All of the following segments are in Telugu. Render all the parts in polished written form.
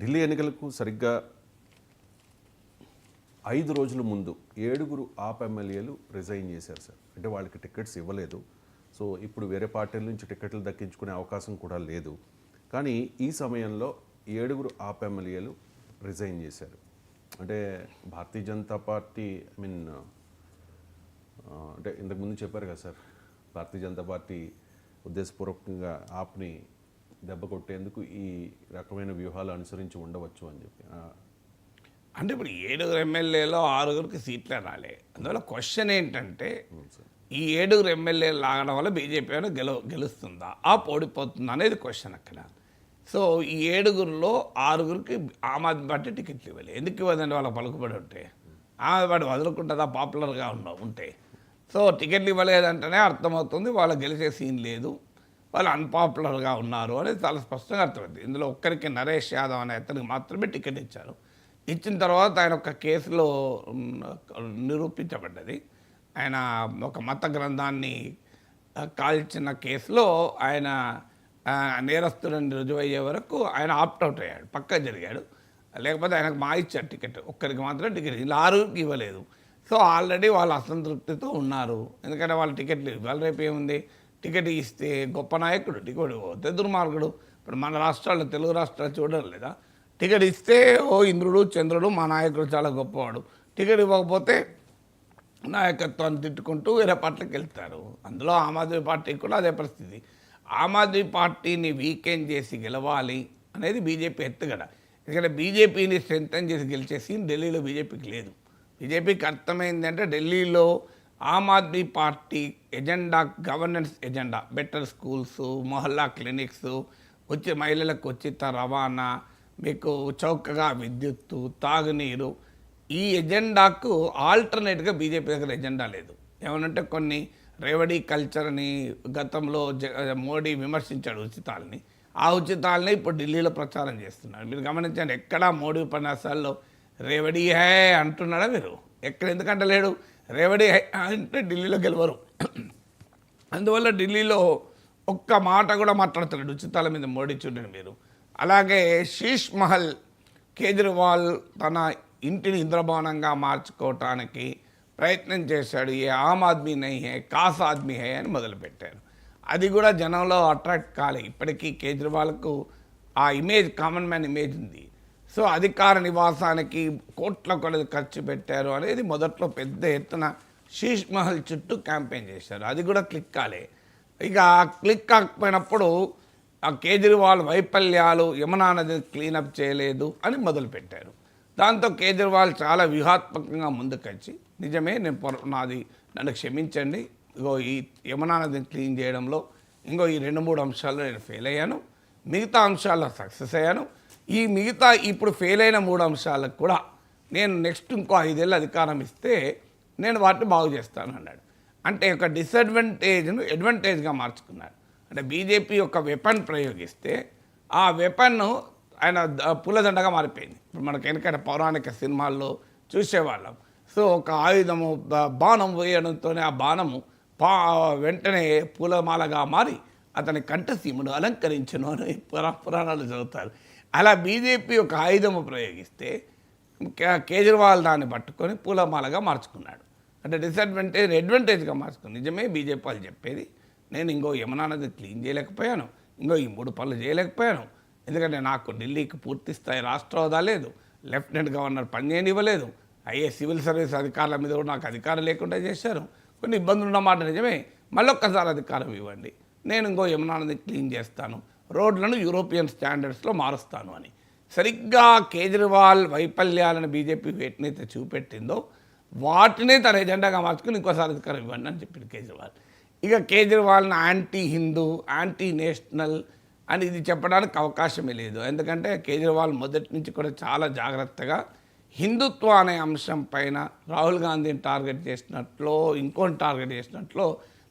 ఢిల్లీ ఎన్నికలకు సరిగ్గా 5 రోజుల ముందు 7 ఆప్ ఎమ్మెల్యేలు రిజైన్ చేశారు సార్. అంటే వాళ్ళకి టికెట్స్ ఇవ్వలేదు. సో ఇప్పుడు వేరే పార్టీల నుంచి టికెట్లు దక్కించుకునే అవకాశం కూడా లేదు. కానీ ఈ సమయంలో 7 ఆప్ ఎమ్మెల్యేలు రిజైన్ చేశారు. అంటే భారతీయ జనతా పార్టీ అంటే ఇంతకుముందు చెప్పారు కదా సార్, భారతీయ జనతా పార్టీ ఉద్దేశపూర్వకంగా ఆప్ని దెబ్బ కొట్టేందుకు ఈ రకమైన వ్యూహాలు అనుసరించి ఉండవచ్చు అని చెప్పి. అంటే ఇప్పుడు 7 ఎమ్మెల్యేలో 6 సీట్లే రాలే. అందువల్ల క్వశ్చన్ ఏంటంటే ఈ 7 ఎమ్మెల్యేలు లాగడం వల్ల బీజేపీ గెలుస్తుందా ఓడిపోతుందా అనేది క్వశ్చన్ అక్కడ. సో ఈ 7లో 6కి ఆమ్ ఆద్మీ పార్టీ టికెట్లు ఇవ్వాలి. ఎందుకు ఇవ్వదండి? వాళ్ళకి పలుకుబడి ఉంటే ఆమ్ ఆద్మీ పార్టీ వదులుకుంటుందా పాపులర్గా ఉంటే? సో టికెట్లు ఇవ్వలేదంటేనే అర్థమవుతుంది వాళ్ళు గెలిచే సీన్ లేదు, వాళ్ళు అన్పాపులర్గా ఉన్నారు అనేది చాలా స్పష్టంగా అర్థమైంది. ఇందులో ఒక్కరికి నరేష్ యాదవ్ అనే అతనికి మాత్రమే టికెట్ ఇచ్చారు. ఇచ్చిన తర్వాత ఆయన ఒక కేసులో నిరూపించబడ్డది. ఆయన ఒక మత గ్రంథాన్ని కాల్చిన కేసులో ఆయన నేరస్తులని రుజువయ్యే వరకు ఆయన ఆప్ట్అవుట్ అయ్యాడు, పక్క జరిగాడు. లేకపోతే ఆయనకు ఇచ్చారు టికెట్, ఒక్కరికి మాత్రం టికెట్, ఇలా 6కి ఇవ్వలేదు. సో ఆల్రెడీ వాళ్ళు అసంతృప్తితో ఉన్నారు. ఎందుకంటే వాళ్ళ టికెట్లు ఇవ్వాలి. రేపు ఏముంది, టికెట్ ఇస్తే గొప్ప నాయకుడు, టికెట్ పోతే దుర్మార్గుడు. ఇప్పుడు మన రాష్ట్రాల్లో, తెలుగు రాష్ట్రాలు చూడడం లేదా? టికెట్ ఇస్తే ఇంద్రుడు చంద్రుడు, మా నాయకుడు చాలా గొప్పవాడు. టికెట్ ఇవ్వకపోతే నాయకత్వాన్ని తిట్టుకుంటూ వేరే పార్టీకి వెళ్తారు. అందులో ఆమ్ ఆద్మీ పార్టీకి కూడా అదే పరిస్థితి. ఆమ్ ఆద్మీ పార్టీని వీకెండ్ చేసి గెలవాలి అనేది బీజేపీ ఎత్తుగడ. ఎందుకంటే బీజేపీని స్ట్రెంథన్ చేసి గెలిచే సీన్ ఢిల్లీలో బీజేపీకి లేదు. బీజేపీకి అర్థమైందంటే ఢిల్లీలో Aam Aadmi Party agenda governance agenda, better schools, mohalla clinics, మహిళలకు ఉచిత రవాణా, మీకు చౌకగా విద్యుత్తు, తాగునీరు, ఈ ఎజెండాకు ఆల్టర్నేట్గా బీజేపీ దగ్గర ఎజెండా లేదు. ఏమనంటే కొన్ని రేవడీ కల్చర్ అని గతంలో మోడీ విమర్శించాడు ఉచితాలని. ఆ ఉచితాలని ఇప్పుడు ఢిల్లీలో ప్రచారం చేస్తున్నారు. మీరు గమనించండి, ఎక్కడా మోడీ ఉపన్యాసాల్లో రేవడీ హై అంటున్నాడా మీరు? ఎందుకంటే లేడు. రేవడీ హై అంటే ఢిల్లీలో గెలవరు. అందువల్ల ఢిల్లీలో ఒక్క మాట కూడా మాట్లాడుతున్నాడు ఉచితాల మీద మోడీ. చూడండి మీరు. అలాగే శీష్ మహల్, కేజ్రీవాల్ తన ఇంటిని ఇంద్రభవనంగా మార్చుకోవటానికి ప్రయత్నం చేశాడు. ఏ ఆమ్ ఆద్మీ నహీ హై, కాస్ ఆద్మీ హై అని మొదలుపెట్టారు. అది కూడా జనంలో అట్రాక్ట్ కాలే. ఇప్పటికీ కేజ్రీవాల్కు ఆ ఇమేజ్, కామన్ మ్యాన్ ఇమేజ్ ఉంది. సో అధికార నివాసానికి కోట్ల కొలది ఖర్చు పెట్టారు అనేది మొదట్లో పెద్ద ఎత్తున శీష్ మహల్ చుట్టూ క్యాంపెయిన్ చేశారు. అది కూడా క్లిక్ కాలే. ఇక క్లిక్ కాకపోయినప్పుడు ఆ కేజ్రీవాల్ వైఫల్యాలు, యమునా నదిని క్లీనప్ చేయలేదు అని మొదలుపెట్టారు. దాంతో కేజ్రీవాల్ చాలా వ్యూహాత్మకంగా ముందుకొచ్చి, నిజమే నన్ను క్షమించండి, ఇగో ఈ యమునా నదిని క్లీన్ చేయడంలో ఇంకో ఈ 2-3 అంశాల్లో నేను ఫెయిల్ అయ్యాను, మిగతా అంశాల్లో సక్సెస్ అయ్యాను, ఈ మిగతా ఇప్పుడు ఫెయిల్ అయిన 3 అంశాలకు కూడా నేను నెక్స్ట్ ఇంకో 5 ఏళ్ళు అధికారం ఇస్తే నేను వాటిని బాగు చేస్తాను అన్నాడు. అంటే ఒక డిసడ్వాంటేజ్ను అడ్వాంటేజ్గా మార్చుకున్నాడు. అంటే బీజేపీ ఒక వెపన్ ప్రయోగిస్తే ఆ వెపన్ను ఆయన పూలదండగా మారిపోయింది. ఇప్పుడు మనకి ఎందుకంటే పౌరాణిక సినిమాల్లో చూసేవాళ్ళం. సో ఒక ఆయుధము, బాణం వేయడంతోనే ఆ బాణము వెంటనే పూలమాలగా మారి అతని కంఠసీమును అలంకరించను అని పురాణాలు చదువుతారు. అలా బీజేపీ ఒక ఆయుధము ప్రయోగిస్తే కేజ్రీవాల్ దాన్ని పట్టుకొని పూలమాలగా మార్చుకున్నాడు. అంటే డిసడ్వాంటేజ్ అడ్వాంటేజ్గా మార్చుకున్నాడు. నిజమే బీజేపీ వాళ్ళు చెప్పేది, నేను ఇంకో యమునా నది క్లీన్ చేయలేకపోయాను, ఇంకో ఈ 3 పనులు చేయలేకపోయాను, ఎందుకంటే నాకు ఢిల్లీకి పూర్తి స్థాయి రాష్ట్ర హోదా లేదు, లెఫ్టినెంట్ గవర్నర్ పనిచేయనివ్వలేదు, సివిల్ సర్వీస్ అధికారుల మీద కూడా నాకు అధికారం లేకుండా చేశారు, కొన్ని ఇబ్బందులు ఉన్నమాట నిజమే, మళ్ళొక్కసారి అధికారం ఇవ్వండి, నేను ఇంకో యమునా నది క్లీన్ చేస్తాను, రోడ్లను యూరోపియన్ స్టాండర్డ్స్లో మారుస్తాను అని. సరిగ్గా కేజ్రీవాల్ వైఫల్యాలను బీజేపీ వేటినైతే చూపెట్టిందో వాటినే తన ఎజెండాగా మార్చుకుని ఇంకోసారి అధికారం ఇవ్వండి అని చెప్పింది కేజ్రీవాల్. ఇక కేజ్రీవాల్ని యాంటీ హిందూ, యాంటీ నేషనల్ అని ఇది చెప్పడానికి అవకాశమే లేదు. ఎందుకంటే కేజ్రీవాల్ మొదటి నుంచి కూడా చాలా జాగ్రత్తగా హిందుత్వ అనే అంశం పైన రాహుల్ గాంధీని టార్గెట్ చేసినట్లో, ఇంకోటి టార్గెట్ చేసినట్లో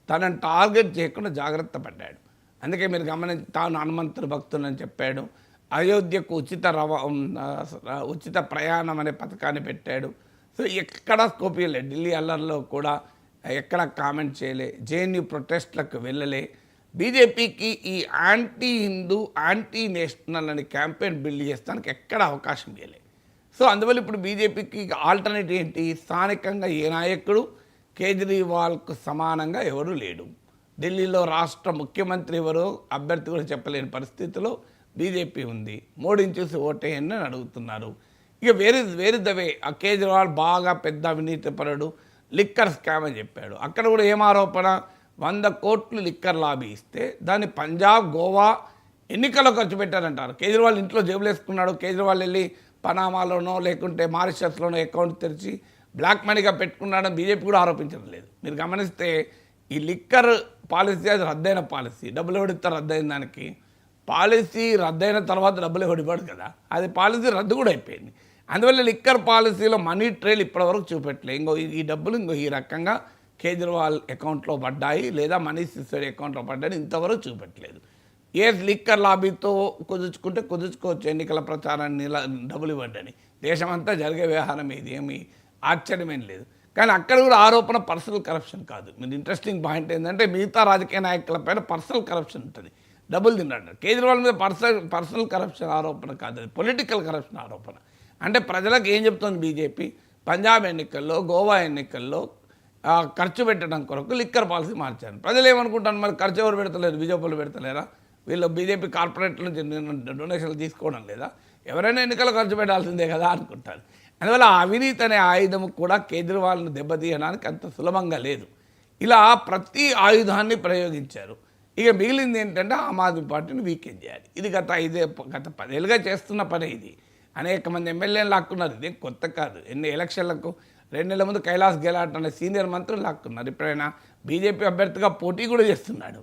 తనని టార్గెట్ చేయకుండా జాగ్రత్త పడ్డాడు. అందుకే మీరు గమనించి తాను హనుమంతుడి భక్తులని చెప్పాడు, అయోధ్యకు ఉచిత ప్రయాణం అనే పథకాన్ని పెట్టాడు. సో ఎక్కడ స్కోప్ ఇవ్వలే. ఢిల్లీ అల్లర్లో కూడా ఎక్కడ కామెంట్ చేయలే, జేఎన్యూ ప్రొటెస్ట్లకు వెళ్ళలే, బీజేపీకి ఈ యాంటీ హిందూ యాంటీ నేషనల్ అని క్యాంపెయిన్ బిల్డ్ చేస్తానికి ఎక్కడ అవకాశం ఇవ్వలేదు. సో అందువల్ల ఇప్పుడు బీజేపీకి ఆల్టర్నేటివ్ ఏంటి? స్థానికంగా ఏ నాయకుడు కేజ్రీవాల్కు సమానంగా ఎవరు లేడు. ఢిల్లీలో రాష్ట్ర ముఖ్యమంత్రి ఎవరో అభ్యర్థి కూడా చెప్పలేని పరిస్థితిలో బీజేపీ ఉంది. మోడీని చూసి ఓటేయని అడుగుతున్నారు. ఇక వేరే దవే ఆ కేజ్రీవాల్ బాగా పెద్ద అవినీతిపరుడు, లిక్కర్ స్కామ్ అని చెప్పాడు. అక్కడ కూడా ఏం ఆరోపణ? 100 కోట్లు లిక్కర్ లాబీ ఇస్తే దాన్ని పంజాబ్, గోవా ఎన్నికల్లో ఖర్చు పెట్టారంటారు. కేజ్రీవాల్ ఇంట్లో జేబులు వేసుకున్నాడు. కేజ్రీవాల్ వెళ్ళి పనామాలోనో లేకుంటే మారిషస్లోనో అకౌంట్ తెరిచి బ్లాక్ మనీగా పెట్టుకున్నాడని బీజేపీ కూడా ఆరోపించడం లేదు. మీరు గమనిస్తే ఈ లిక్కర్ పాలసీ అది రద్దయిన పాలసీ. డబ్బులు ఎవడితే రద్దయిన దానికి పాలసీ రద్దయిన తర్వాత డబ్బులు ఎవడివ్వడు కదా, అది పాలసీ రద్దు కూడా అయిపోయింది. అందువల్ల లిక్కర్ పాలసీలో మనీ ట్రైల్ ఇప్పటివరకు చూపెట్టలేదు. ఈ డబ్బులు ఈ రకంగా కేజ్రీవాల్ అకౌంట్లో పడ్డాయి లేదా మనీష్ సిసోడియా అకౌంట్లో పడ్డాయి ఇంతవరకు చూపెట్టలేదు. ఏ లిక్కర్ లాబీతో కుదుర్చుకోవచ్చు ఎన్నికల ప్రచారాన్ని డబ్బులు ఇవ్వండి. దేశమంతా జరిగే వ్యవహారం ఇది, ఏమి ఆశ్చర్యమేం లేదు. కానీ అక్కడ కూడా ఆరోపణ పర్సనల్ కరప్షన్ కాదు. మీరు ఇంట్రెస్టింగ్ పాయింట్ ఏంటంటే మిగతా రాజకీయ నాయకులపైన పర్సనల్ కరప్షన్ ఉంటుంది, డబ్బులు తిన్నాడు. కేజ్రీవాల్ మీద పర్సనల్ కరప్షన్ ఆరోపణ కాదు, అది పొలిటికల్ కరప్షన్ ఆరోపణ. అంటే ప్రజలకు ఏం చెప్తుంది బీజేపీ? పంజాబ్ ఎన్నికల్లో, గోవా ఎన్నికల్లో ఖర్చు పెట్టడం కొరకు లిక్కర్ పాలసీ మార్చారు. ప్రజలు ఏమనుకుంటారు? మరి ఖర్చు ఎవరు పెడతలేరు? బీజేపీలు పెడతలేరా? వీళ్ళు బీజేపీ కార్పొరేట్ నుంచి డొనేషన్లు తీసుకోవడం లేదా? ఎవరైనా ఎన్నికలు ఖర్చు పెట్టాల్సిందే కదా అనుకుంటారు. అందువల్ల అవినీతి అనే ఆయుధం కూడా కేజ్రీవాల్ను దెబ్బతీయడానికి అంత సులభంగా లేదు. ఇలా ప్రతి ఆయుధాన్ని ప్రయోగించారు. ఇక మిగిలింది ఏంటంటే ఆమ్ ఆద్మీ పార్టీని వీకెండ్ చేయాలి. ఇది గత 10 ఏళ్ళుగా చేస్తున్న పనే ఇది. అనేక మంది ఎమ్మెల్యేలు లాక్కున్నారు. ఇదేం కొత్త కాదు. ఎలక్షన్లకు 2 నెలల ముందు కైలాస్ గెలాట్ అనే సీనియర్ మంత్రులు లాక్కున్నారు. ఇప్పుడైనా బీజేపీ అభ్యర్థిగా పోటీ కూడా చేస్తున్నాడు.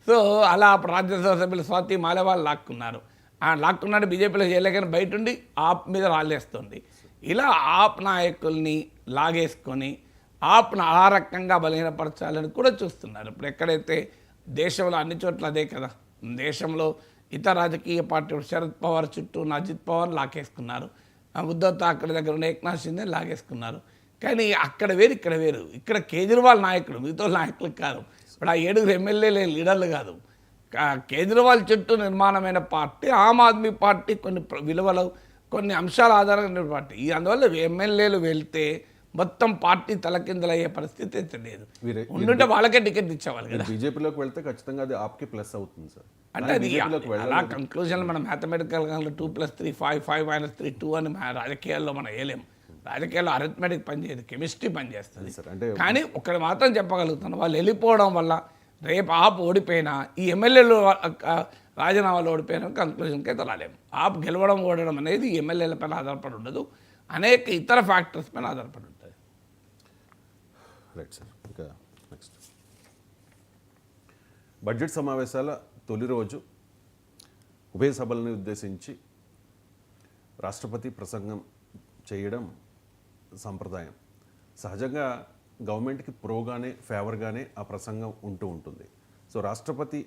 సో అలా రాజ్యసభ సభ్యులు స్వాతి మాలేవాళ్ళు లాక్కున్నారు. లాక్కున్నాడు బీజేపీలో చేయలేకని బయట ఉండి ఆప్ మీద రాళ్ళేస్తుంది. ఇలా ఆప్ నాయకుల్ని లాగేసుకొని ఆప్ను ఆ రకంగా బలహీనపరచాలని కూడా చూస్తున్నారు. ఇప్పుడు ఎక్కడైతే దేశంలో అన్ని చోట్ల అదే కదా, దేశంలో ఇతర రాజకీయ పార్టీలు శరద్ పవార్ చుట్టూ అజిత్ పవార్ లాగేసుకున్నారు, ఉద్ధవ్ ఠాక్రే దగ్గర ఉన్న ఏక్నాథ్ షిండే లాగేసుకున్నారు. కానీ అక్కడ వేరు ఇక్కడ వేరు. ఇక్కడ కేజ్రీవాల్ నాయకుడు, మిగతా నాయకులు కాదు. ఇప్పుడు ఆ 7 ఎమ్మెల్యేలు లీడర్లు కాదు. కేజ్రీవాల్ చుట్టూ నిర్మాణమైన పార్టీ ఆమ్ ఆద్మీ పార్టీ. కొన్ని విలువలు కొన్ని అంశాల ఆధారంగా పార్టీ. అందువల్ల ఎమ్మెల్యేలు వెళ్తే మొత్తం పార్టీ తలకిందులయ్యే పరిస్థితి అయితే లేదు. ఉండుంటే వాళ్ళకే టికెట్ ఇచ్చేవాళ్ళు కదా. బీజేపీలోకి వెళ్తే ఖచ్చితంగా అది ఆప్కి ప్లస్ అవుతుంది సార్. అంటే అది అలా కంక్లూజన్ మనం మ్యాథమెటికల్ 2+3 5 5 - 3 2 అని రాజకీయాల్లో మనం వేయలేము. రాజకీయాల్లో అరిథమెటిక్ పనిచేయదు, కెమిస్ట్రీ పనిచేస్తుంది. కానీ ఒకటి మాత్రం చెప్పగలుగుతాను, వాళ్ళు వెళ్ళిపోవడం వల్ల రేపు ఆప్ ఓడిపోయినా ఈ ఎమ్మెల్యేలు రాజీనామాలు ఓడిపోయినా కంక్లూజన్కి అయితే రాలేము. ఆప్ గెలవడం ఓడడం అనేది ఎమ్మెల్యేల పైన ఆధారపడి ఉండదు, అనేక ఇతర ఫ్యాక్టర్స్ పైన ఆధారపడి ఉంటుంది. Right sir. ఇంకా నెక్స్ట్ బడ్జెట్ సమావేశాల తొలి రోజు ఉభయ సభలను ఉద్దేశించి రాష్ట్రపతి ప్రసంగం చేయడం సంప్రదాయం. సహజంగా గవర్నమెంట్కి ప్రోగానే ఫేవర్గానే ఆ ప్రసంగం ఉంటుంది. సో రాష్ట్రపతి